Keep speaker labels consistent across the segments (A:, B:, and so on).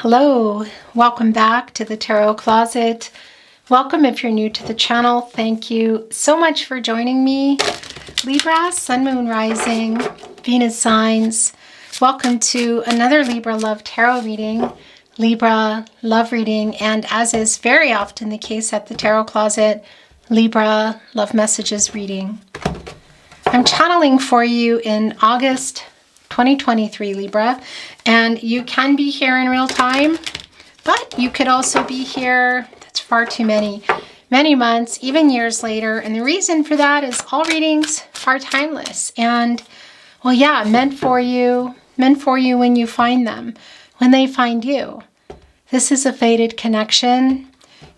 A: Hello, welcome back to the Tarot Closet. Welcome if you're new to the channel. Thank you so much for joining me. Libra, Sun, Moon, Rising, Venus signs. Welcome to another Libra Love Tarot Reading, Libra Love Reading, and as is very often the case at the Tarot Closet, Libra Love Messages Reading. I'm channeling for you in August 2023, Libra, and you can be here in real time, but you could also be here, that's far too many months, even years later. And the reason for that is all readings are timeless and, well, yeah, meant for you when you find them, when they find you. This is a fated connection.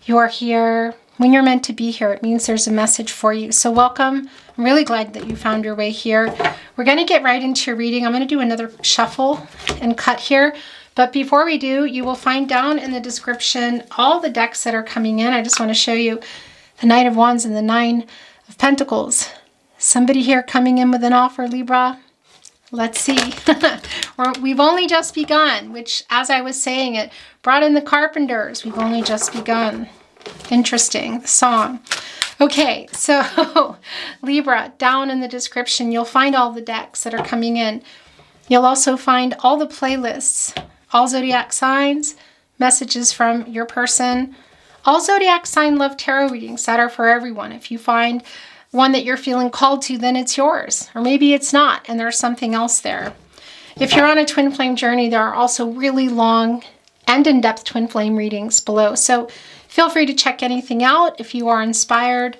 A: You are here when you're meant to be here. It means there's a message for you. So welcome. I'm really glad that you found your way here. We're going to get right into your reading. I'm going to do another shuffle and cut here. But before we do, you will find down in the description all the decks that are coming in. I just want to show you the Knight of Wands and the Nine of Pentacles. Somebody here coming in with an offer, Libra. Let's see. We've only just begun, which, as I was saying, it brought in the Carpenters. We've only just begun. Interesting, the song. Okay, so Libra, down in the description, you'll find all the decks that are coming in. You'll also find all the playlists, all zodiac signs, messages from your person, all zodiac sign love tarot readings that are for everyone. If you find one that you're feeling called to, then it's yours. Or maybe it's not, and there's something else there. If you're on a twin flame journey, there are also really long and in-depth twin flame readings below. So feel free to check anything out if you are inspired.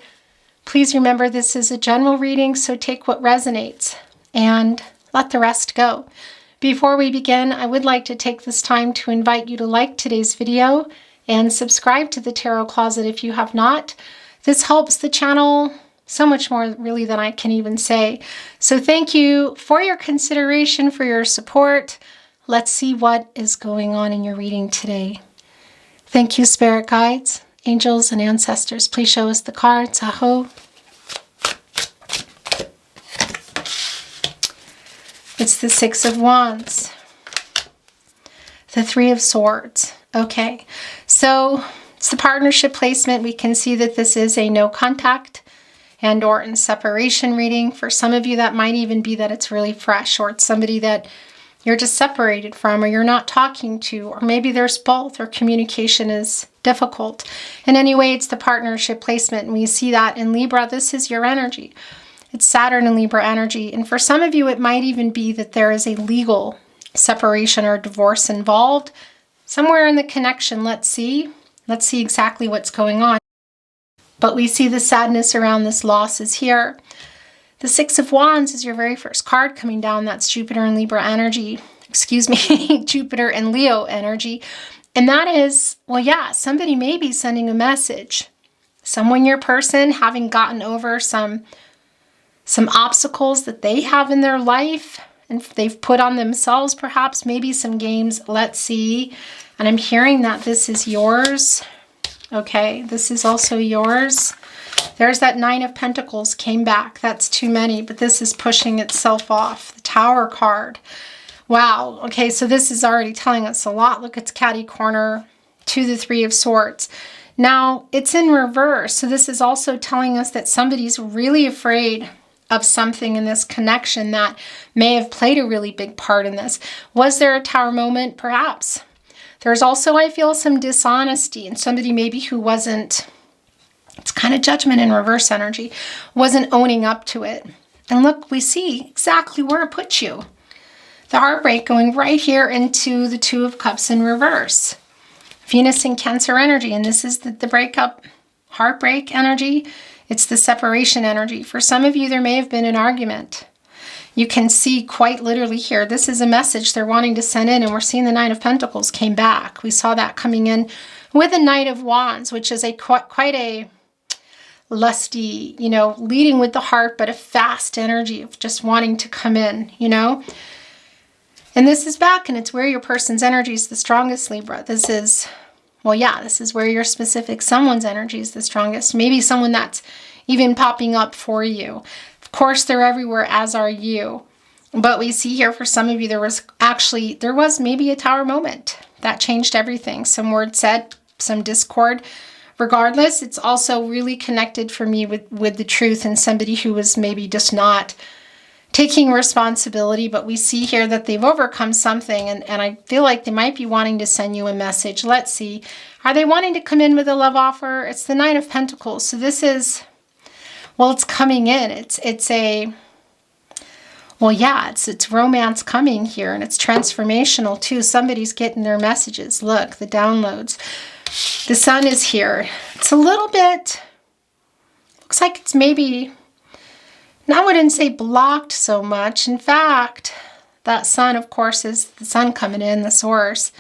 A: Please remember this is a general reading, so take what resonates and let the rest go. Before we begin, I would like to take this time to invite you to like today's video and subscribe to the Tarot Closet if you have not. This helps the channel so much more really than I can even say. So thank you for your consideration, for your support. Let's see what is going on in your reading today. Thank you, spirit guides, angels, and ancestors. Please show us the cards. Aho. It's the Six of Wands. The Three of Swords. Okay, so it's the partnership placement. We can see that this is a no contact and or in separation reading. For some of you, that might even be that it's really fresh, or it's somebody that you're just separated from, or you're not talking to, or maybe there's both, or communication is difficult. And anyway, it's the partnership placement, and we see that in Libra. This is your energy. It's Saturn and Libra energy. And for some of you, it might even be that there is a legal separation or divorce involved somewhere in the connection. Let's see exactly what's going on. But we see the sadness around this loss is here. The Six of Wands is your very first card coming down. That's Jupiter and Libra energy. Excuse me, Jupiter and Leo energy. And that is, well, yeah, somebody may be sending a message. Someone, your person, having gotten over some obstacles that they have in their life and they've put on themselves, perhaps, maybe some games. Let's see. And I'm hearing that this is yours. Okay, this is also yours. There's that Nine of Pentacles came back. That's too many, but this is pushing itself off. The Tower card. Wow. Okay, so this is already telling us a lot. Look, it's catty corner to the Three of Swords. Now, it's in reverse. So this is also telling us that somebody's really afraid of something in this connection that may have played a really big part in this. Was there a Tower moment? Perhaps. There's also, I feel, some dishonesty, and somebody maybe who wasn't, it's kind of Judgment in reverse energy, wasn't owning up to it. And look, we see exactly where it puts you. The heartbreak going right here into the Two of Cups in reverse. Venus in Cancer energy, and this is the breakup, heartbreak energy. It's the separation energy. For some of you, there may have been an argument. You can see quite literally here, this is a message they're wanting to send in, and we're seeing the Nine of Pentacles came back. We saw that coming in with the Knight of Wands, which is quite a lusty, leading with the heart, but a fast energy of just wanting to come in, And this is back, and it's where your person's energy is the strongest, Libra. This is, well, yeah, this is where your specific someone's energy is the strongest. Maybe someone that's even popping up for you. Of course, they're everywhere, as are you. But we see here for some of you, there was maybe a Tower moment. That changed everything. Some words said, some discord. Regardless, it's also really connected for me with the truth and somebody who was maybe just not taking responsibility. But we see here that they've overcome something, and I feel like they might be wanting to send you a message. Let's see. Are they wanting to come in with a love offer? It's the Nine of Pentacles. So this is, well, it's coming in. It's a, well, yeah, it's romance coming here, and it's transformational too. Somebody's getting their messages. Look, the downloads. The sun is here. It's a little bit, looks like it's maybe, I wouldn't say blocked so much. In fact, that sun, of course, is the sun coming in, the source,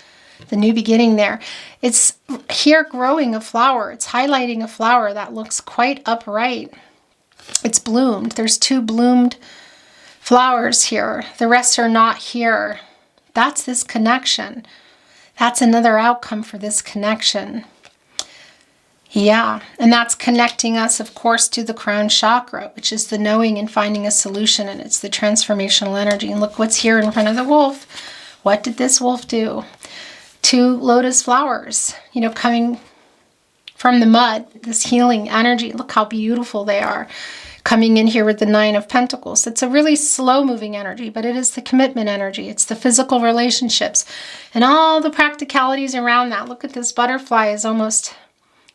A: the new beginning there. It's here growing a flower. It's highlighting a flower that looks quite upright. It's bloomed. There's 2 bloomed flowers here. The rest are not here. That's this connection. That's another outcome for this connection. Yeah, and that's connecting us, of course, to the crown chakra, which is the knowing and finding a solution, and it's the transformational energy. And look what's here in front of the wolf. What did this wolf do? 2 lotus flowers, you know, coming from the mud, this healing energy. Look how beautiful they are. Coming in here with the 9 of Pentacles. It's a really slow-moving energy, but it is the commitment energy. It's the physical relationships and all the practicalities around that. Look at this butterfly is almost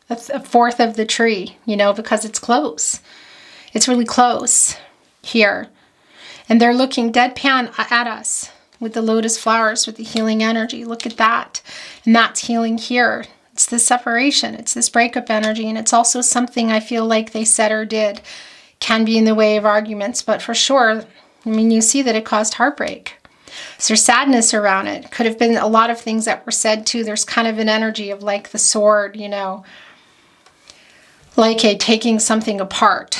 A: a fourth of the tree, you know, because it's close. It's really close here. And they're looking deadpan at us with the lotus flowers, with the healing energy. Look at that. And that's healing here. It's the separation. It's this breakup energy. And it's also something I feel like they said or did can be in the way of arguments, but for sure, I mean, you see that it caused heartbreak. So there's sadness around it. Could have been a lot of things that were said too. There's kind of an energy of like the sword, you know, like a taking something apart.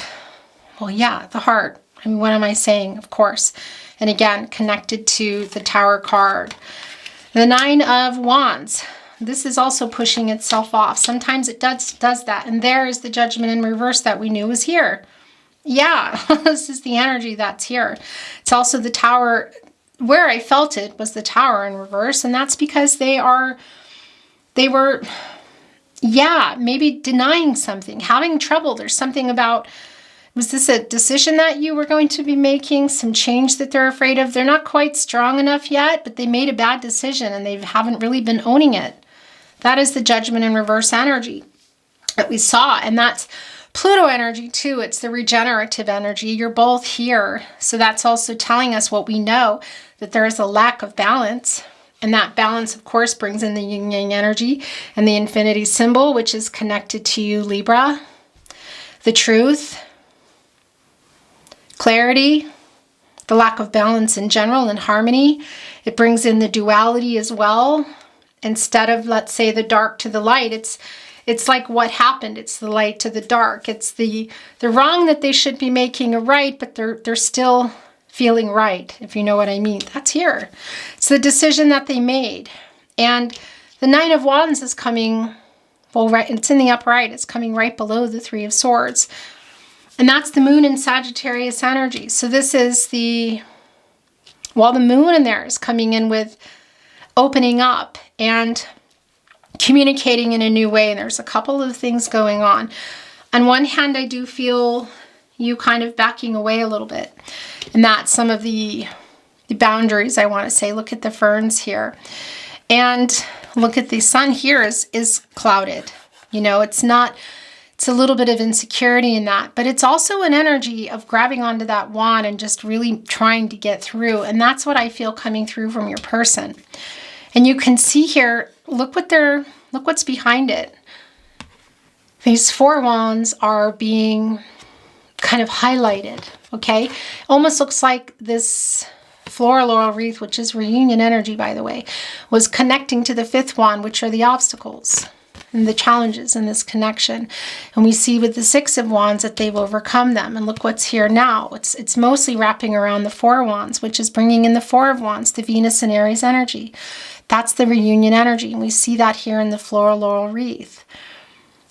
A: Well, yeah, the heart. I mean, what am I saying? Of course. And again, connected to the Tower card. The 9 of Wands. This is also pushing itself off. Sometimes it does that. And there is the Judgment in reverse that we knew was here. Yeah, this is the energy that's here. It's also the Tower. Where I felt it was the Tower in reverse, and that's because they were, yeah, maybe denying something, having trouble. There's something about, was this a decision that you were going to be making, some change that they're afraid of? They're not quite strong enough yet, but they made a bad decision and they haven't really been owning it. That is the Judgment in reverse energy that we saw, and that's Pluto energy too. It's the regenerative energy. You're both here. So that's also telling us what we know, that there is a lack of balance. And that balance, of course, brings in the yin yang energy and the infinity symbol, which is connected to you, Libra. The truth, clarity, the lack of balance in general and harmony. It brings in the duality as well. Instead of, let's say, the dark to the light, it's like what happened. It's the light to the dark. It's the wrong that they should be making a right, but they're still feeling right, if you know what I mean. That's here. It's the decision that they made. And the 9 of Wands is coming, well, right, it's in the upright. It's coming right below the 3 of Swords. And that's the moon in Sagittarius energy. So this is the moon in there is coming in with opening up and communicating in a new way. And there's a couple of things going on. On one hand, I do feel you kind of backing away a little bit. And that's some of the boundaries, I want to say. Look at the ferns here. And look at the sun here is clouded. You know, it's a little bit of insecurity in that. But it's also an energy of grabbing onto that wand and just really trying to get through. And that's what I feel coming through from your person. And you can see here, look what's behind it. These 4 wands are being kind of highlighted, okay? Almost looks like this floral laurel wreath, which is reunion energy, by the way, was connecting to the 5th wand, which are the obstacles and the challenges in this connection. And we see with the 6 of wands that they've overcome them. And look what's here now. It's mostly wrapping around the 4 wands, which is bringing in the 4 of wands, the Venus and Aries energy. That's the reunion energy. And we see that here in the floral laurel wreath.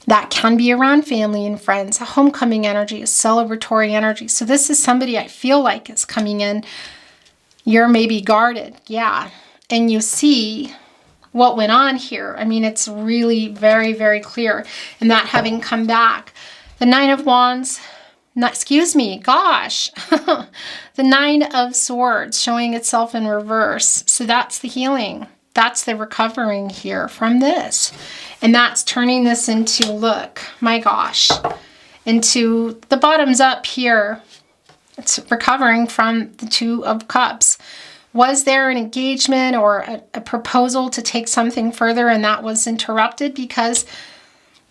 A: That can be around family and friends, a homecoming energy, a celebratory energy. So this is somebody I feel like is coming in. You're maybe guarded, yeah. And you see what went on here. I mean, it's really very, very clear. And that having come back. The Nine of Wands, excuse me, gosh. The Nine of Swords showing itself in reverse. So that's the healing. That's the recovering here from this. And that's turning this into, look, my gosh, into the bottoms up here. It's recovering from the Two of Cups. Was there an engagement or a proposal to take something further and that was interrupted? Because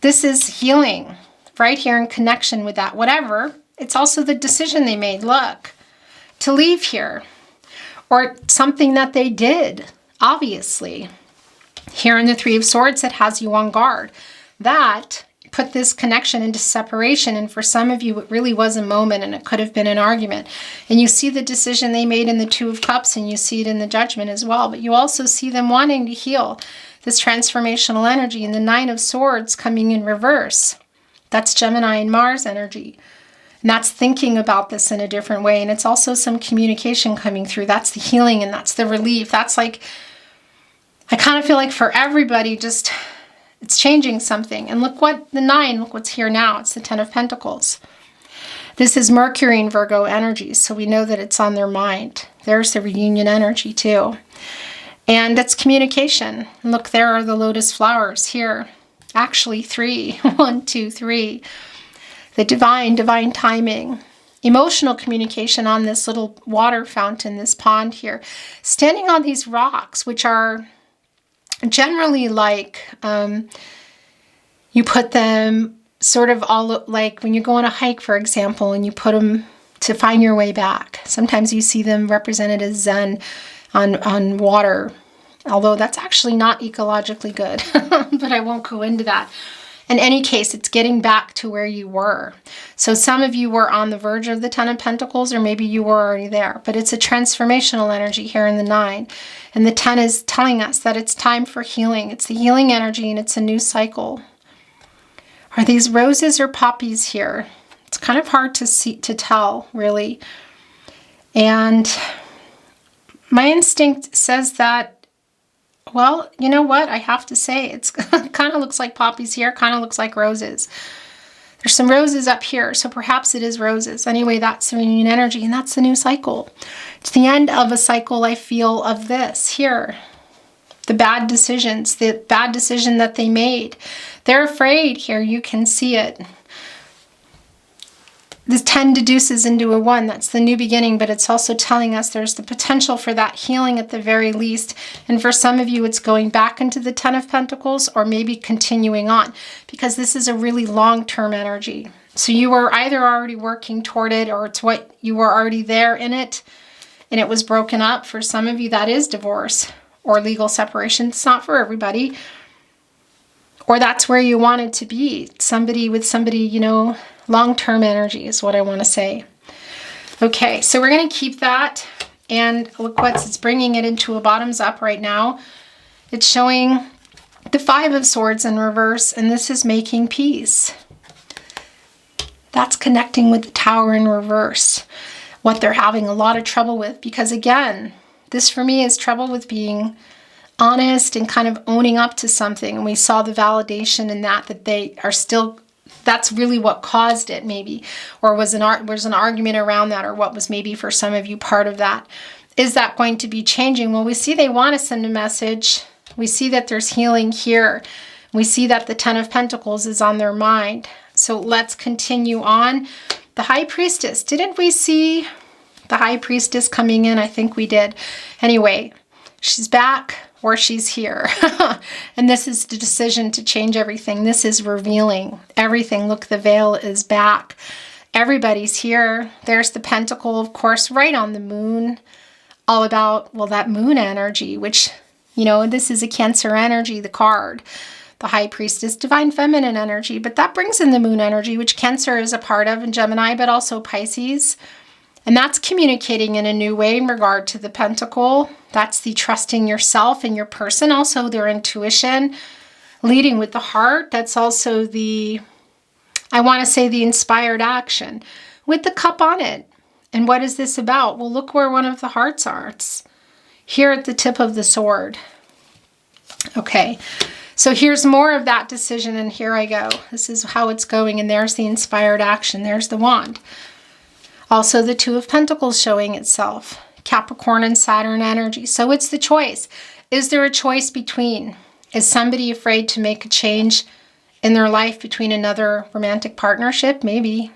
A: this is healing right here in connection with that. Whatever. It's also the decision they made, look, to leave here. Or something that they did, obviously. Here in the Three of Swords, it has you on guard. That put this connection into separation, and for some of you it really was a moment, and it could have been an argument. And you see the decision they made in the Two of Cups, and you see it in the Judgment as well, but you also see them wanting to heal this transformational energy. And the Nine of Swords coming in reverse, that's Gemini and Mars energy, and that's thinking about this in a different way. And it's also some communication coming through. That's the healing, and that's the relief. That's like, I kind of feel like for everybody, just it's changing something. And look what the 9, look what's here now. It's the 10 of Pentacles. This is Mercury and Virgo energy, so we know that it's on their mind. There's the reunion energy too. And that's communication. And look, there are the lotus flowers here. Actually 3. 1, 2, 3. The divine timing. Emotional communication on this little water fountain, this pond here. Standing on these rocks, which are generally like, you put them sort of all like when you go on a hike, for example, and you put them to find your way back. Sometimes you see them represented as Zen on water, although that's actually not ecologically good, but I won't go into that. In any case, it's getting back to where you were. So some of you were on the verge of the 10 of Pentacles, or maybe you were already there, but it's a transformational energy here in the 9. And the 10 is telling us that it's time for healing. It's the healing energy, and it's a new cycle. Are these roses or poppies here? It's kind of hard to see, to tell, really. And my instinct says that, well, you know what? I have to say, it's kind of looks like poppies here, kind of looks like roses. There's some roses up here, so perhaps it is roses. Anyway, that's the reunion energy, and that's the new cycle. It's the end of a cycle, I feel, of this here. The bad decisions, the bad decision that they made. They're afraid here, you can see it. This 10 deduces into a 1. That's the new beginning, but it's also telling us there's the potential for that healing at the very least. And for some of you, it's going back into the 10 of Pentacles, or maybe continuing on, because this is a really long-term energy. So you were either already working toward it, or it's what you were already there in it, and it was broken up. For some of you, that is divorce or legal separation. It's not for everybody. Or that's where you wanted to be. Somebody with somebody, you know, long-term energy is what I want to say. Okay, so we're going to keep that. And look it's bringing it into a bottoms up right now. It's showing the 5 of Swords in reverse, and this is making peace. That's connecting with the Tower in reverse. What they're having a lot of trouble with, because again, this for me is trouble with being honest and kind of owning up to something. And we saw the validation in that they are still, that's really what caused it maybe, or was an argument around that, or what was maybe for some of you part of that. Is that going to be changing? Well, we see they want to send a message. We see that there's healing here. We see that the 10 of Pentacles is on their mind. So let's continue on. The High Priestess, didn't we see the High Priestess coming in? I think we did. Anyway, she's back, or she's here. And this is the decision to change everything. This is revealing everything. Look, the veil is back. Everybody's here. There's the Pentacle, of course, right on the moon. All about, well, that moon energy, which, you know, this is a Cancer energy, the card. The High Priestess, divine feminine energy. But that brings in the moon energy, which Cancer is a part of, and Gemini, but also Pisces. And that's communicating in a new way in regard to the Pentacle. That's the trusting yourself and your person, also their intuition, leading with the heart. That's also the, I want to say, the inspired action with the cup on it. And what is this about? Well, look where one of the hearts are. It's here at the tip of the sword. Okay, so here's more of that decision, and here I go. This is how it's going, and there's the inspired action. There's the wand. Also, the Two of Pentacles showing itself. Capricorn and Saturn energy. So it's the choice. Is there a choice between? Is somebody afraid to make a change in their life between another romantic partnership? Maybe.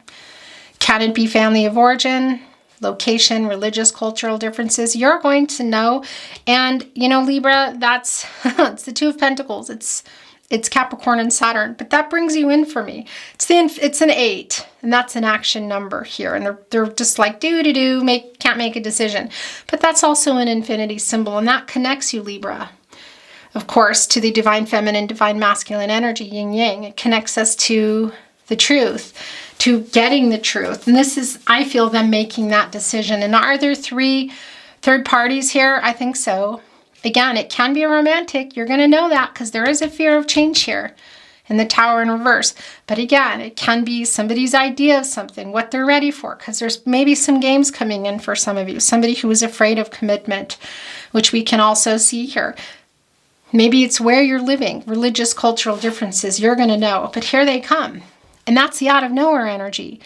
A: Can it be family of origin, location, religious, cultural differences? You're going to know. And, you know, Libra, that's it's the Two of Pentacles. It's Capricorn and Saturn, but that brings you in for me. It's an 8, and that's an action number here. And they're just like, can't make a decision. But that's also an infinity symbol, and that connects you, Libra. Of course, to the divine feminine, divine masculine energy, yin yang. It connects us to the truth, to getting the truth. And this is, I feel, them making that decision. And are there 3 third parties here? I think so. Again, it can be a romantic. You're going to know that because there is a fear of change here in the Tower in reverse. But again, it can be somebody's idea of something, what they're ready for, because there's maybe some games coming in for some of you. Somebody who is afraid of commitment, which we can also see here. Maybe it's where you're living, religious, cultural differences. You're going to know. But here they come. And that's the out of nowhere energy.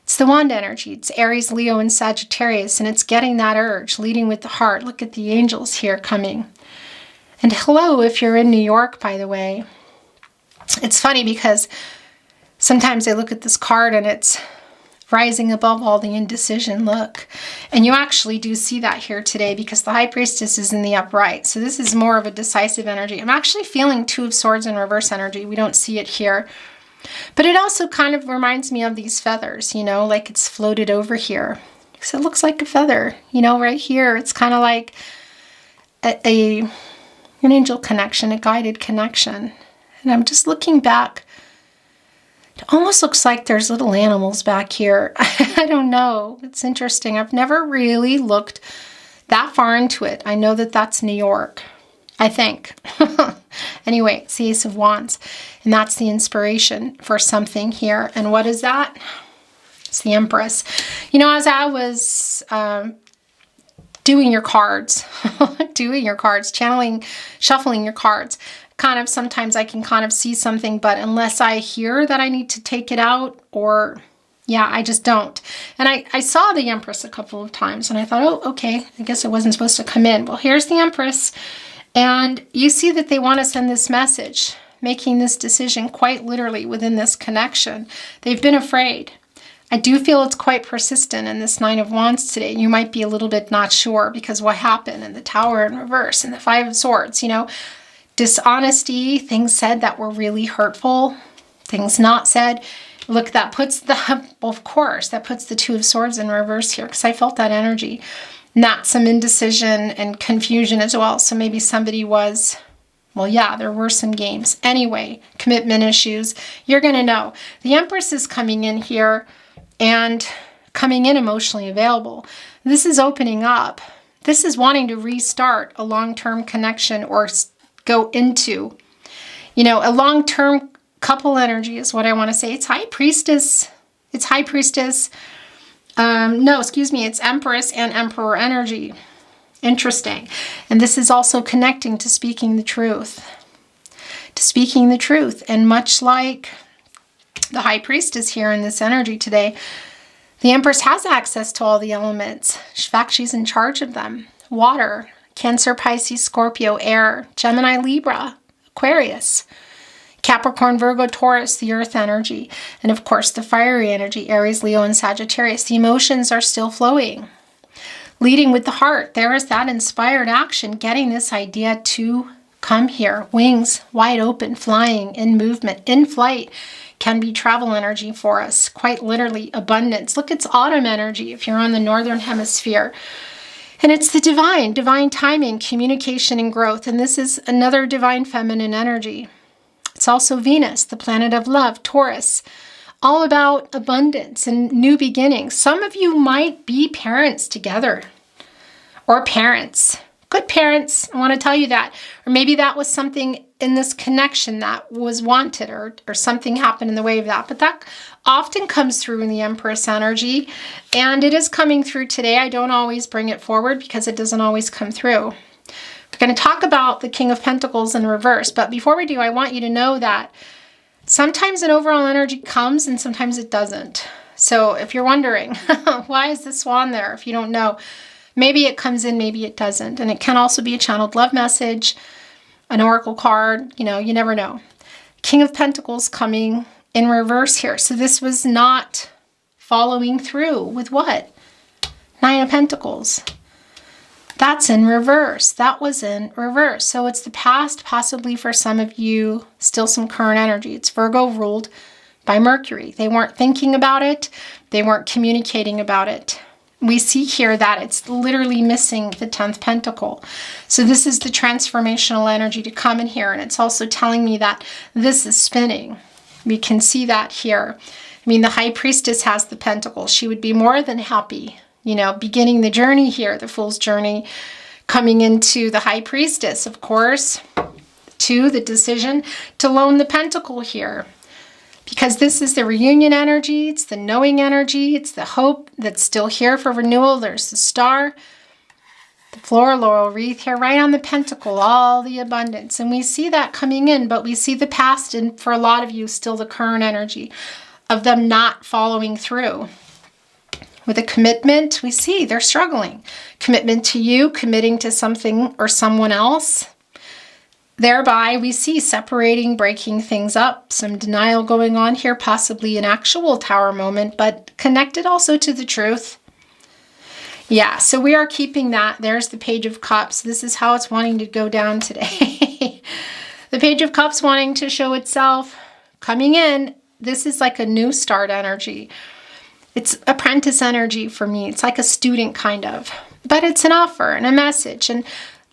A: It's the wand energy. It's Aries, Leo, and Sagittarius, and it's getting that urge, leading with the heart. Look at the angels here coming. And hello, if you're in New York, by the way. It's funny because sometimes I look at this card and it's rising above all the indecision. Look. And you actually do see that here today because the High Priestess is in the upright. So this is more of a decisive energy. I'm actually feeling Two of Swords in reverse energy. We don't see it here. But it also kind of reminds me of these feathers, you know, like it's floated over here. So it looks like a feather, you know, right here. It's kind of like an angel connection, a guided connection. And I'm just looking back. It almost looks like there's little animals back here. I don't know. It's interesting. I've never really looked that far into it. I know that that's New York, I think. Anyway, it's the Ace of Wands. And that's the inspiration for something here. And what is that? It's the Empress. You know, as I was doing your cards, channeling, shuffling your cards, kind of sometimes I can kind of see something, but unless I hear that I need to take it out, or yeah, I just don't. And I saw the Empress a couple of times and I thought, oh, okay, I guess it wasn't supposed to come in. Well, here's the Empress. And you see that they want to send this message, making this decision quite literally within this connection. They've been afraid. I do feel it's quite persistent in this Nine of Wands today. You might be a little bit not sure because what happened in the Tower in reverse and the Five of Swords, you know, dishonesty, things said that were really hurtful, things not said. Look, that puts the, well, of course, that puts the Two of Swords in reverse here because I felt that energy. Not some indecision and confusion as well. So maybe somebody was, well, yeah, there were some games. Anyway, commitment issues. You're going to know. The Empress is coming in here and coming in emotionally available. This is opening up. This is wanting to restart a long-term connection or go into, you know, a long-term couple energy is what I want to say. It's High Priestess. It's High Priestess. It's Empress and Emperor energy. Interesting. And this is also connecting to speaking the truth. To speaking the truth. And much like the High Priestess here in this energy today, the Empress has access to all the elements. In fact, she's in charge of them. Water, Cancer, Pisces, Scorpio, Air, Gemini, Libra, Aquarius, Capricorn, Virgo, Taurus, the earth energy, and of course the fiery energy, Aries, Leo, and Sagittarius. The emotions are still flowing. Leading with the heart, there is that inspired action, getting this idea to come here. Wings wide open, flying, in movement, in flight, can be travel energy for us. Quite literally, abundance. Look, it's autumn energy if you're on the northern hemisphere. And it's the divine timing, communication, and growth. And this is another divine feminine energy. It's also Venus, the planet of love, Taurus, all about abundance and new beginnings. Some of you might be parents together, or parents, good parents. I want to tell you that. Or maybe that was something in this connection that was wanted, or something happened in the way of that. But that often comes through in the Empress energy, and it is coming through today. I don't always bring it forward because it doesn't always come through. But going to talk about the King of Pentacles in reverse. But before we do, I want you to know that sometimes an overall energy comes and sometimes it doesn't. So if you're wondering, why is the swan there? If you don't know, maybe it comes in, maybe it doesn't. And it can also be a channeled love message, an oracle card, you know, you never know. King of Pentacles coming in reverse here. So this was not following through with what? Nine of Pentacles. That's in reverse. That was in reverse. So it's the past, possibly for some of you, still some current energy. It's Virgo ruled by Mercury. They weren't thinking about it. They weren't communicating about it. We see here that it's literally missing the 10th pentacle. So this is the transformational energy to come in here. And it's also telling me that this is spinning. We can see that here. I mean, the High Priestess has the pentacle. She would be more than happy, you know, beginning the journey here, the Fool's journey, coming into the High Priestess, of course, to the decision to loan the pentacle here. Because this is the reunion energy, it's the knowing energy, it's the hope that's still here for renewal. There's the star, the floral laurel wreath here, right on the pentacle, all the abundance. And we see that coming in, but we see the past, and for a lot of you, still the current energy of them not following through. With a commitment, we see they're struggling. Commitment to you, committing to something or someone else. Thereby, we see separating, breaking things up, some denial going on here, possibly an actual tower moment, but connected also to the truth. Yeah, so we are keeping that. There's the Page of Cups. This is how it's wanting to go down today. The Page of Cups wanting to show itself, coming in. This is like a new start energy. It's apprentice energy for me. It's like a student kind of, but it's an offer and a message. And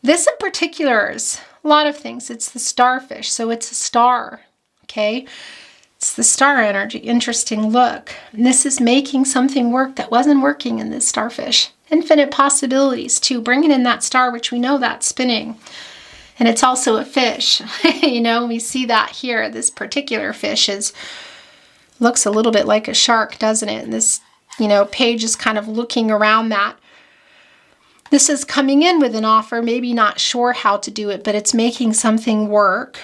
A: this in particular is a lot of things. It's the starfish, so it's a star, okay? It's the star energy. Interesting look. And this is making something work that wasn't working in this starfish. Infinite possibilities too, bringing in that star, which we know that's spinning. And it's also a fish. You know, we see that here. This particular fish looks a little bit like a shark, doesn't it? And this, you know, page is kind of looking around that. This is coming in with an offer, maybe not sure how to do it, but it's making something work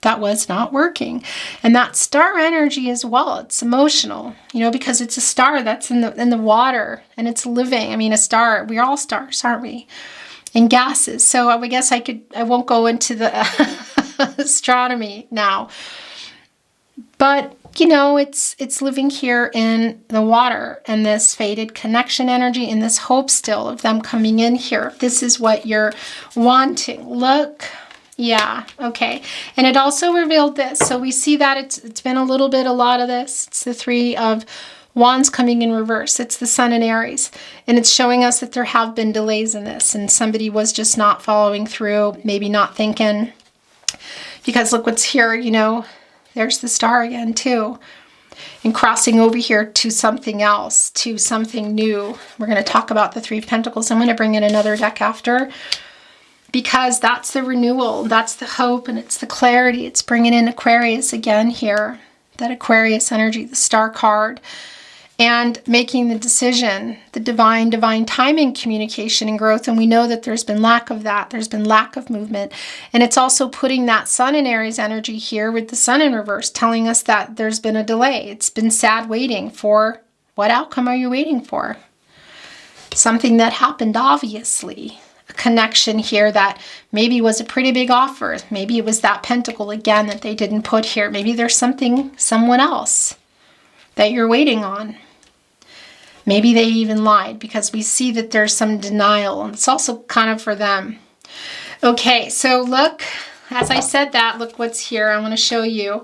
A: that was not working. And that star energy as well, it's emotional, you know, because it's a star that's in the water and it's living. I mean, a star, we're all stars, aren't we? And gases. So I guess I won't go into the astronomy now. But you know, it's living here in the water, and this faded connection energy and this hope still of them coming in here. If this is what you're wanting, look, yeah, okay. And it also revealed this. So we see that it's been a lot of this. It's the Three of Wands coming in reverse. It's the Sun in Aries, and it's showing us that there have been delays in this, and somebody was just not following through, maybe not thinking, because look what's here, you know. There's the star again too. And crossing over here to something else, to something new. We're going to talk about the Three of Pentacles. I'm going to bring in another deck after, because that's the renewal. That's the hope, and it's the clarity. It's bringing in Aquarius again here. That Aquarius energy, the star card. And making the decision, the divine timing, communication, and growth. And we know that there's been lack of that. There's been lack of movement. And it's also putting that Sun in Aries energy here with the Sun in reverse, telling us that there's been a delay. It's been sad waiting for, what outcome are you waiting for? Something that happened, obviously. A connection here that maybe was a pretty big offer. Maybe it was that pentacle again that they didn't put here. Maybe there's someone else that you're waiting on. Maybe they even lied, because we see that there's some denial, and it's also kind of for them. Okay, so look, as I said that, look what's here. I want to show you.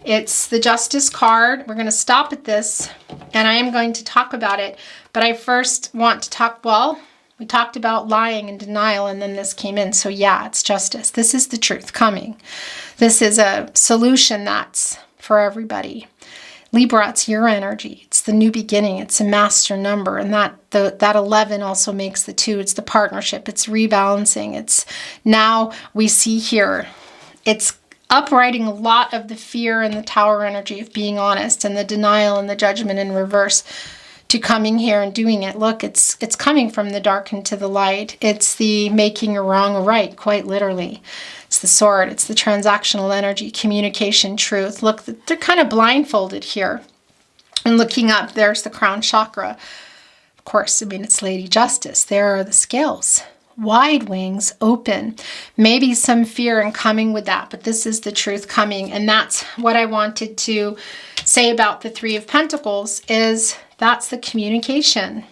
A: It's the Justice card. We're going to stop at this, and I am going to talk about it, but I first want to talk, well, we talked about lying and denial, and then this came in. So yeah, it's justice. This is the truth coming. This is a solution that's for everybody. Libra, it's your energy. It's the new beginning. It's a master number. And that 11 also makes the 2. It's the partnership. It's rebalancing. It's now we see here, it's uprighting a lot of the fear and the tower energy of being honest, and the denial and the judgment in reverse, to coming here and doing it. Look, it's coming from the dark into the light. It's the making a wrong a right, quite literally. It's the sword. It's the transactional energy, communication, truth. Look, they're kind of blindfolded here. And looking up, there's the crown chakra. Of course, I mean, it's Lady Justice. There are the scales. Wide wings, open. Maybe some fear in coming with that, but this is the truth coming. And that's what I wanted to say about the Three of Pentacles, is that's the communication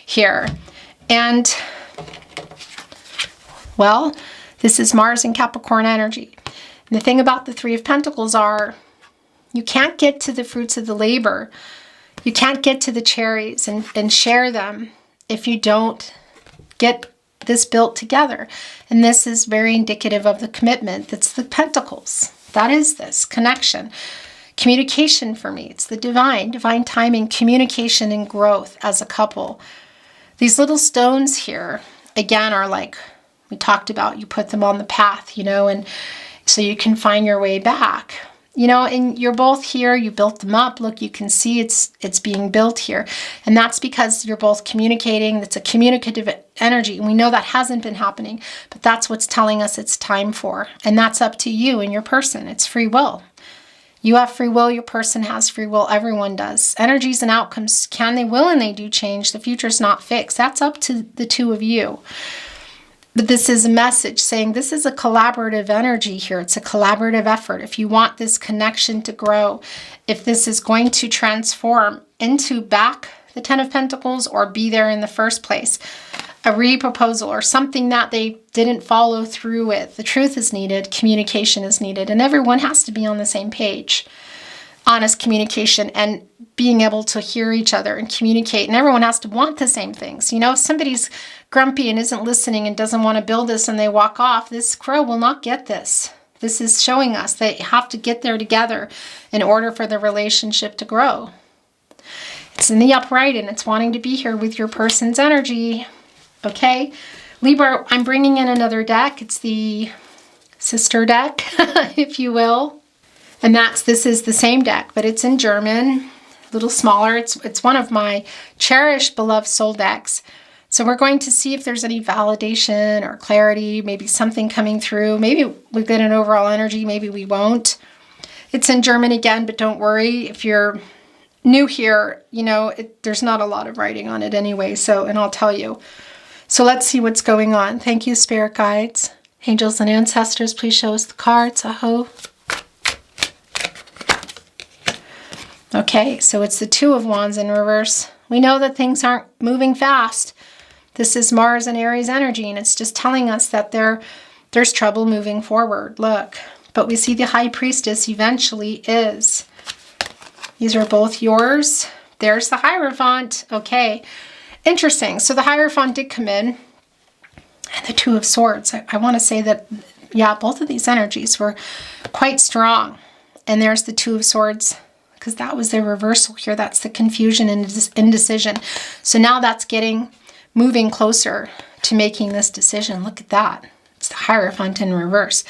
A: here. And, well, this is Mars and Capricorn energy. And the thing about the Three of Pentacles are, you can't get to the fruits of the labor. You can't get to the cherries and share them if you don't get this built together. And this is very indicative of the commitment. That's the Pentacles. That is this connection. Communication for me. It's the divine timing, communication and growth as a couple. These little stones here, again, are like we talked about. You put them on the path, and so you can find your way back. And you're both here, you built them up. Look, you can see it's being built here. And that's because you're both communicating. It's a communicative energy. And we know that hasn't been happening, but that's what's telling us it's time for. And that's up to you and your person. It's free will. You have free will, your person has free will, everyone does. Energies and outcomes, can they, will, and they do change. The future's not fixed. That's up to the two of you. But this is a message saying this is a collaborative energy here. It's a collaborative effort. If you want this connection to grow, if this is going to transform into back the Ten of Pentacles or be there in the first place, a re-proposal or something that they didn't follow through with, the truth is needed, communication is needed, and everyone has to be on the same page. Honest communication and being able to hear each other and communicate, and everyone has to want the same things. If somebody's grumpy and isn't listening and doesn't want to build this and they walk off, this crow will not get this. This is showing us they have to get there together in order for the relationship to grow. It's in the upright and it's wanting to be here with your person's energy. Okay, Libra, I'm bringing in another deck. It's the sister deck, if you will. And this is the same deck, but it's in German, a little smaller. It's one of my cherished, beloved soul decks. So we're going to see if there's any validation or clarity, maybe something coming through. Maybe we get an overall energy, maybe we won't. It's in German again, but don't worry. If you're new here, there's not a lot of writing on it anyway, and I'll tell you. So let's see what's going on. Thank you, spirit guides, angels, and ancestors. Please show us the cards. Aho. Okay, so it's the Two of Wands in reverse. We know that things aren't moving fast. This is Mars and Aries energy, and it's just telling us that there's trouble moving forward. Look, but we see the High Priestess eventually is. These are both yours. There's the Hierophant. Okay, interesting. So the Hierophant did come in, and the Two of Swords. I want to say that, yeah, both of these energies were quite strong. And there's the Two of Swords, because that was the reversal here. That's the confusion and indecision. So now that's moving closer to making this decision. Look at that. It's the Hierophant in reverse.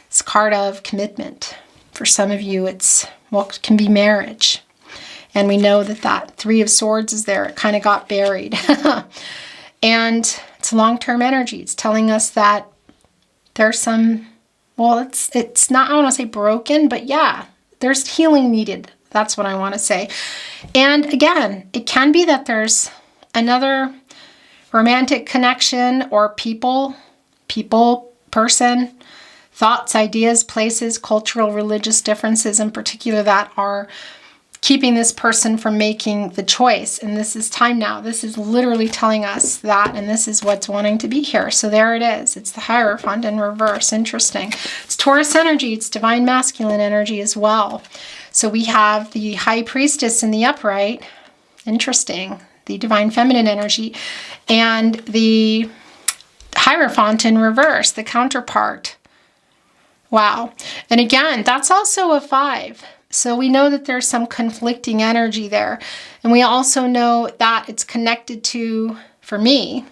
A: It's a card of commitment. For some of you, it can be marriage. And we know that Three of Swords is there. It kind of got buried. And it's long-term energy. It's telling us that there's some, it's not, I don't want to say broken, but yeah, there's healing needed. That's what I want to say. And again, it can be that there's another romantic connection or people, person, thoughts, ideas, places, cultural, religious differences in particular that are keeping this person from making the choice. And this is time now. This is literally telling us that, and this is what's wanting to be here. So there it is. It's the Hierophant in reverse. Interesting. It's Taurus energy. It's divine masculine energy as well. So we have the High Priestess in the upright. Interesting. The divine feminine energy. And the Hierophant in reverse, the counterpart. Wow. And again, that's also a 5. So we know that there's some conflicting energy there. And we also know that it's connected to, for me,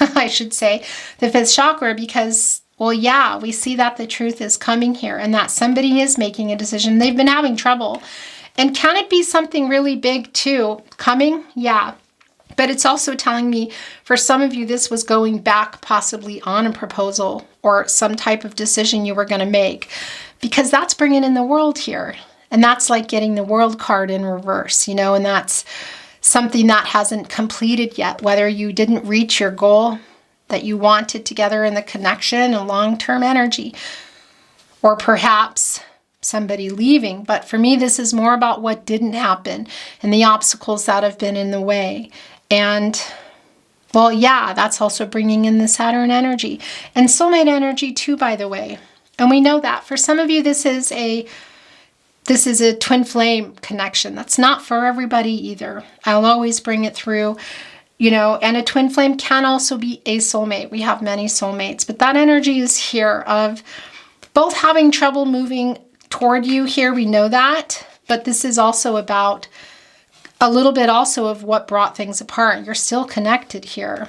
A: I should say, the 5th chakra because, well, yeah, we see that the truth is coming here and that somebody is making a decision. They've been having trouble. And can it be something really big too? Coming? Yeah. But it's also telling me, for some of you, this was going back possibly on a proposal or some type of decision you were going to make, because that's bringing in the World here. And that's like getting the World card in reverse, you know, and that's something that hasn't completed yet, whether you didn't reach your goal that you wanted together in the connection and long-term energy, or perhaps somebody leaving. But for me, this is more about what didn't happen and the obstacles that have been in the way. And well, yeah, that's also bringing in the Saturn energy and soulmate energy too, by the way. And we know that for some of you, this is a twin flame connection. That's not for everybody either. I'll always bring it through, you know, and a twin flame can also be a soulmate. We have many soulmates, but that energy is here of both having trouble moving toward you here. We know that, but this is also about a little bit also of what brought things apart. You're still connected here.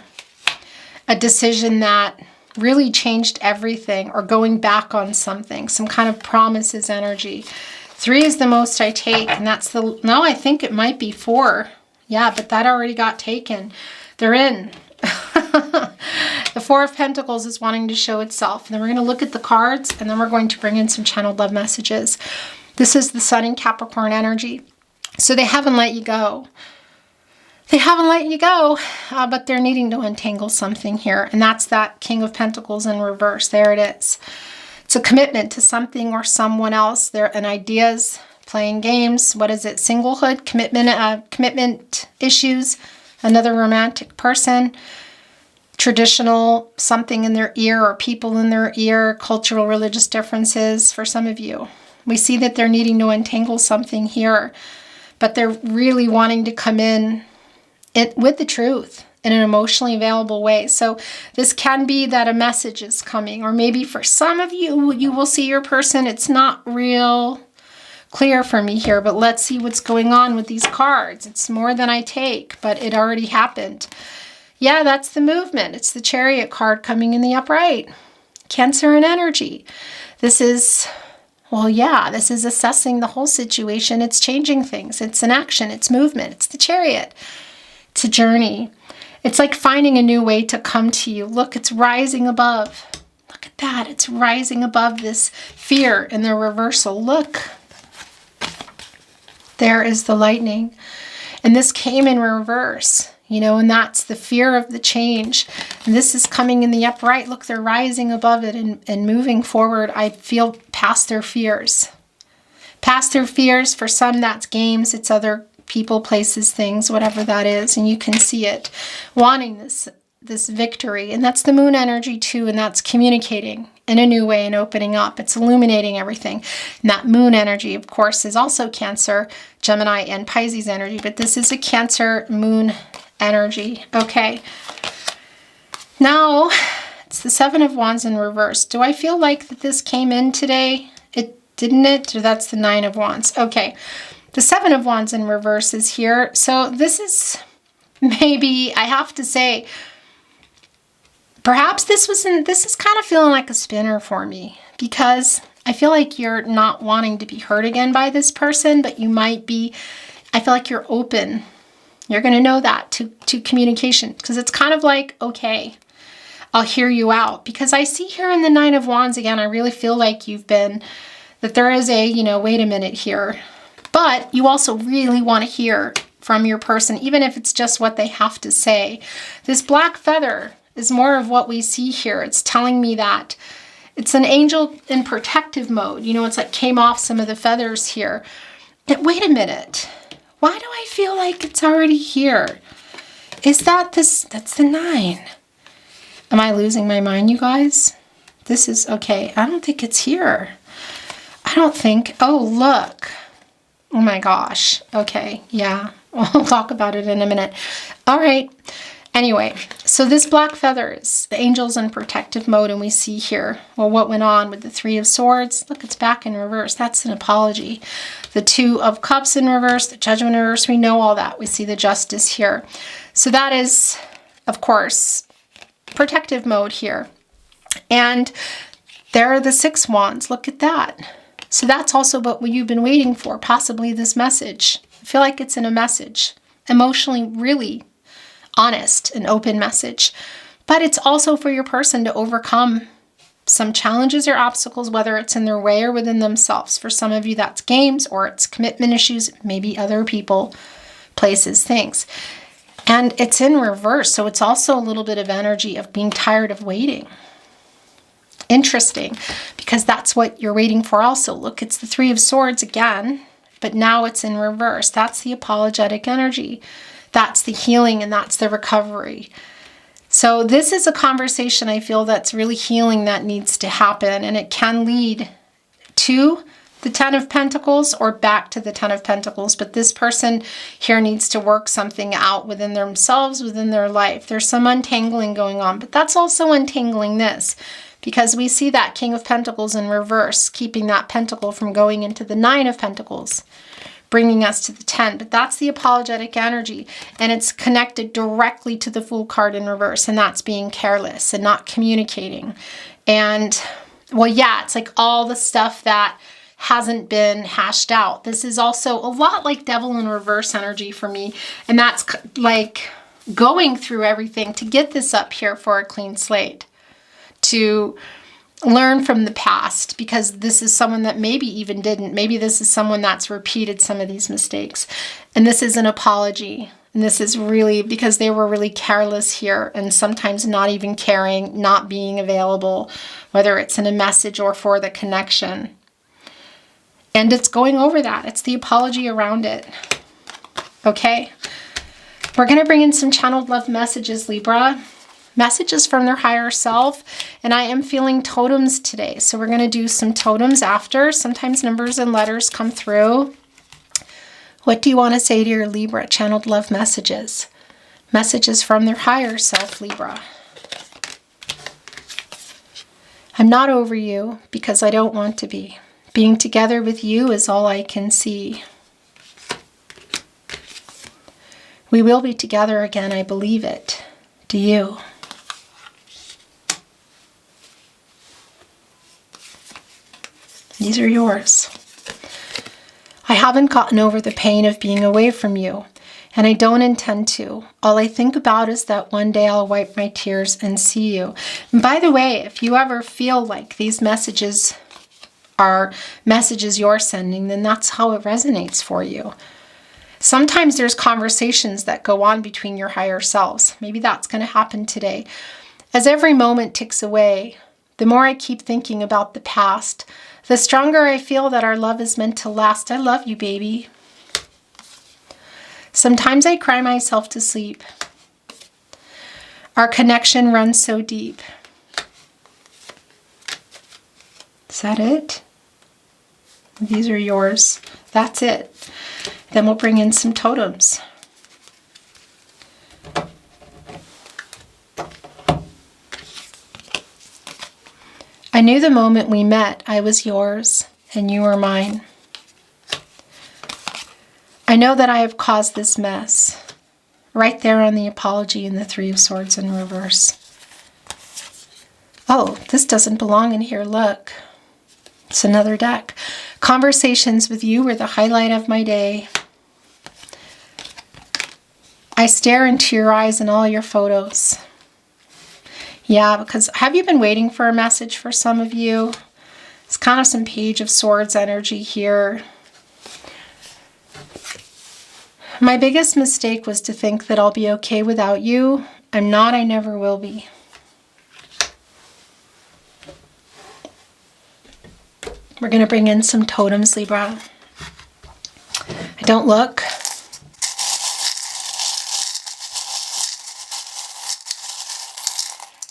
A: A decision that really changed everything, or going back on something, some kind of promises energy. 3 is the most I take, and that's the, no, I think it might be 4. Yeah, but that already got taken. They're in. The 4 of Pentacles is wanting to show itself. And then we're going to look at the cards, and then we're going to bring in some channeled love messages. This is the Sun in Capricorn energy. So they haven't let you go. They haven't let you go, but they're needing to untangle something here. And that's that King of Pentacles in reverse. There it is. It's a commitment to something or someone else. There and ideas, playing games. What is it? Singlehood, commitment issues, another romantic person, traditional something in their ear or people in their ear, cultural, religious differences for some of you. We see that they're needing to untangle something here, but they're really wanting to come in with the truth in an emotionally available way. So this can be that a message is coming, or maybe for some of you, you will see your person. It's not real clear for me here, but let's see what's going on with these cards. It's more than I take, but it already happened. Yeah, that's the movement. It's the Chariot card coming in the upright. Cancer and energy. This is, well, yeah, this is assessing the whole situation. It's changing things. It's an action. It's movement. It's the Chariot. It's a journey. It's like finding a new way to come to you. Look, it's rising above. Look at that. It's rising above this fear in the reversal. Look. There is the lightning. And this came in reverse, you know, and that's the fear of the change. And this is coming in the upright. Look, they're rising above it and moving forward. I feel past their fears. Past their fears. For some, that's games. It's other people, places, things, whatever that is. And you can see it wanting this victory. And that's the moon energy too. And that's communicating in a new way and opening up. It's illuminating everything. And that moon energy, of course, is also Cancer, Gemini, and Pisces energy. But this is a Cancer moon energy. Okay. Now, it's the 7 of Wands in reverse. Do I feel like that this came in today? It didn't it? Or that's the 9 of Wands. Okay. The 7 of Wands in reverse is here. So this is maybe, I have to say, perhaps this is kind of feeling like a spinner for me, because I feel like you're not wanting to be hurt again by this person, but you might be. I feel like you're open. You're going to know that to communication, because it's kind of like, okay, I'll hear you out. Because I see here in the 9 of Wands again, I really feel like that there is a, you know, wait a minute here. But you also really want to hear from your person, even if it's just what they have to say. This black feather is more of what we see here. It's telling me that it's an angel in protective mode. You know, it's like came off some of the feathers here. And wait a minute. Why do I feel like it's already here? Is that this? That's the 9. Am I losing my mind, you guys? This is, okay, I don't think it's here. I don't think, oh, look. Oh my gosh. Okay, yeah. We'll talk about it in a minute. All right. Anyway, so this black feather is the angels in protective mode, and we see here, well, what went on with the 3 of Swords. Look, it's back in reverse. That's an apology. The 2 of Cups in reverse, the Judgment in reverse. We know all that. We see the Justice here. So that is, of course, protective mode here. And there are the 6 wands. Look at that. So that's also what you've been waiting for, possibly this message. I feel like it's in a message, emotionally really honest and open message. But it's also for your person to overcome some challenges or obstacles, whether it's in their way or within themselves. For some of you, that's games or it's commitment issues, maybe other people, places, things. And it's in reverse, so it's also a little bit of energy of being tired of waiting. Interesting, because that's what you're waiting for also. Look, it's the Three of Swords again, but now it's in reverse. That's the apologetic energy. That's the healing and that's the recovery. So this is a conversation I feel that's really healing that needs to happen, and it can lead to the Ten of Pentacles or back to the Ten of Pentacles. But this person here needs to work something out within themselves, within their life. There's some untangling going on, but that's also untangling this, because we see that King of Pentacles in reverse, keeping that pentacle from going into the Nine of Pentacles, bringing us to the 10. But that's the apologetic energy, and it's connected directly to the Fool card in reverse, and that's being careless and not communicating. And, well, yeah, it's like all the stuff that hasn't been hashed out. This is also a lot like Devil in reverse energy for me, and that's like going through everything to get this up here for a clean slate, to learn from the past, because this is someone that maybe even didn't. Maybe this is someone that's repeated some of these mistakes, and this is an apology. And this is really because they were really careless here, and sometimes not even caring, not being available, whether it's in a message or for the connection. And it's going over that. It's the apology around it. Okay. We're going to bring in some channeled love messages, Libra. Messages from their higher self. And I am feeling totems today. So we're going to do some totems after. Sometimes numbers and letters come through. What do you want to say to your Libra? Channeled love messages. Messages from their higher self, Libra. I'm not over you because I don't want to be. Being together with you is all I can see. We will be together again, I believe it. Do you? These are yours. I haven't gotten over the pain of being away from you, and I don't intend to. All I think about is that one day I'll wipe my tears and see you. And by the way, if you ever feel like these messages are messages you're sending, then that's how it resonates for you. Sometimes there's conversations that go on between your higher selves. Maybe that's going to happen today. As every moment ticks away, the more I keep thinking about the past, the stronger I feel that our love is meant to last. I love you, baby. Sometimes I cry myself to sleep. Our connection runs so deep. Is that it? These are yours. That's it. Then we'll bring in some totems. I knew the moment we met I was yours and you were mine. I know that I have caused this mess. Right there on the apology and the Three of Swords in reverse. Oh, this doesn't belong in here. Look. It's another deck. Conversations with you were the highlight of my day. I stare into your eyes in all your photos. Yeah, because have you been waiting for a message for some of you? It's kind of some Page of Swords energy here. My biggest mistake was to think that I'll be okay without you. I'm not, I never will be. We're going to bring in some totems, Libra. I don't look.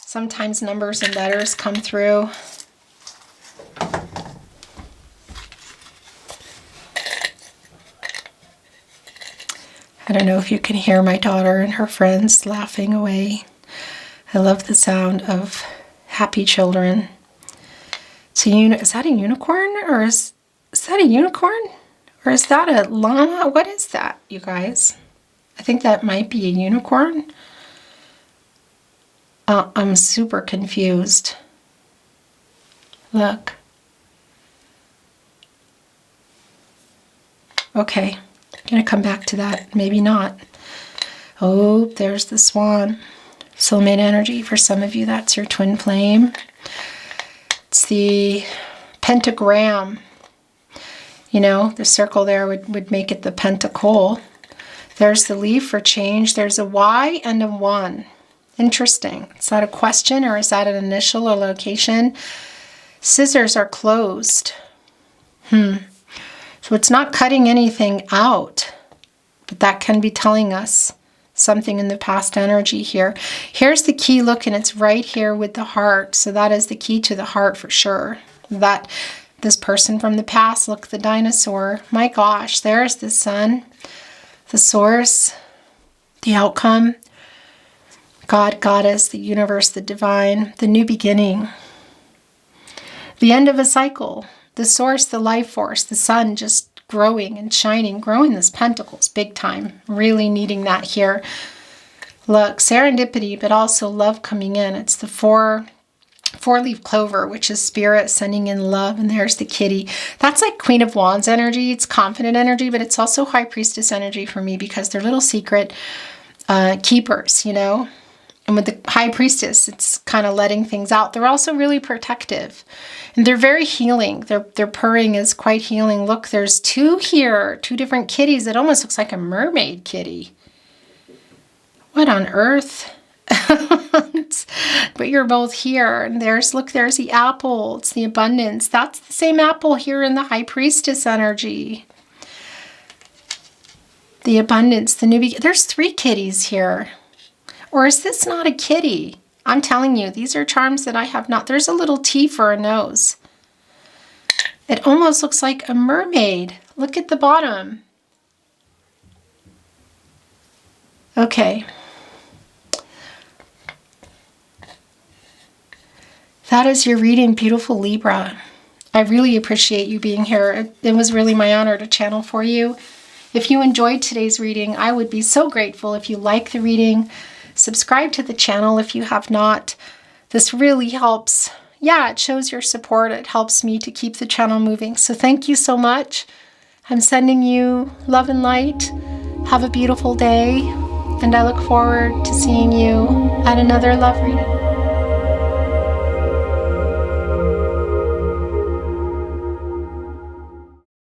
A: Sometimes numbers and letters come through. I don't know if you can hear my daughter and her friends laughing away. I love the sound of happy children. So is that a unicorn? Or is that a unicorn? Or is that a llama? What is that, you guys? I think that might be a unicorn. I'm super confused. Look. Okay, I'm going to come back to that. Maybe not. Oh, there's the swan. Soulmate energy. For some of you, that's your twin flame. It's the pentagram. You know, the circle there would make it the pentacle. There's the leaf for change. There's a Y and a 1. Interesting. Is that a question or is that an initial or location? Scissors are closed. So it's not cutting anything out, but that can be telling us something in the past energy here. Here's the key, look, and it's right here with the heart. So that is the key to the heart for sure. That this person from the past, look, the dinosaur. My gosh, there's the sun, the source, the outcome, God, Goddess, the universe, the divine, the new beginning, the end of a cycle, the source, the life force, the sun just growing and shining, growing this pentacles big time, really needing that here. Look, serendipity, but also love coming in. It's the four-leaf clover, which is spirit sending in love, and there's the kitty. That's like Queen of Wands energy. It's confident energy, but it's also High Priestess energy for me because they're little secret keepers, you know. And with the High Priestess, it's kind of letting things out. They're also really protective. And they're very healing. Their purring is quite healing. Look, there's 2 here. 2 different kitties. It almost looks like a mermaid kitty. What on earth? But you're both here. And there's the apple. It's the abundance. That's the same apple here in the High Priestess energy. The abundance, the new beginning. There's 3 kitties here. Or is this not a kitty? I'm telling you, these are charms that I have not. There's a little T for a nose. It almost looks like a mermaid. Look at the bottom. Okay. That is your reading, beautiful Libra. I really appreciate you being here. It was really my honor to channel for you. If you enjoyed today's reading, I would be so grateful if you like the reading. Subscribe to the channel if you have not. This really helps. Yeah, it shows your support. It helps me to keep the channel moving. So thank you so much. I'm sending you love and light. Have a beautiful day. And I look forward to seeing you at another love reading.